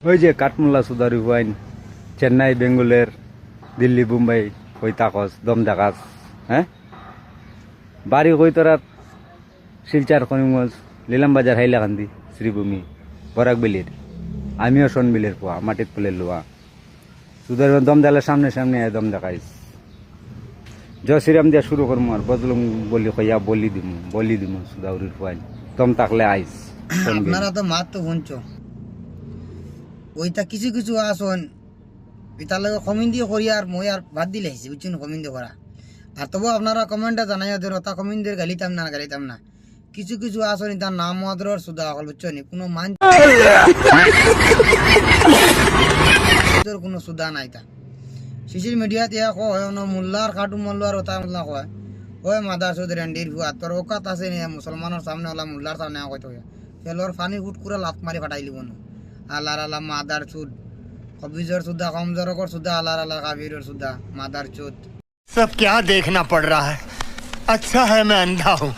ওই যে কাঠমোল্লা সুদারি ওয়াইন চেন্নাই বেঙ্গলের দিল্লি মুম্বাই ওই তাকস দম দেখাস হ্যাঁ বাড়ি কই তোরা শিলচার করিমগঞ্জ লিলাম বাজার হাইলাকান্দি শ্রীভূমি বরাক বিলির আমিও সন বিলের পোয়া মাটির ফুলের লোয়া সুদার দম দেলার সামনে সামনে দম দেখাইস জয় শ্রীরাম দিয়া শুরু করবো আর বদলুম বলি কইয়া বলি দিমু সুদাউরির পোয়াইন দম থাকলে আইস আপনারা তো মাত তো শুনছো ওইটা কিছু কিছু আসন এটার লগে কমেন্ট দিয়ে করি আর মই আর বাদ দিলে আইছি বুঝছেন কমেন্ট দিয়ে করা আর তবু আপনারা কমেন্টে জানাই ওদের ওটা কমেন্ট দিয়ে গালিতাম না কিছু কিছু আসন তার নাম মাদ্রর সুদা হল বুঝছেন কোনো মান কোনো সুদা নাই তা সোশ্যাল মিডিয়াতে কয় মোল্লার খাটু মোল্লার ওটা মোল্লা কয় ওই মাদার চৌধুরী রেন্ডির ভুয়া তোর ওকাত আছে নি মুসলমানের সামনে ওলা মোল্লার সামনে কইতে হয় ফেলোর ফানি হুট করে লাত মারি ফাটাই লিব না আল্লাহর আল্লাহ মাদার চুদ কবিজর সুদা কমজোরকর সুদা আল্লাহর আল্লাহ কাবিরের সুদা মাদার চুদ सब क्या देखना पड़ रहा है अच्छा है मैं अंधा हूँ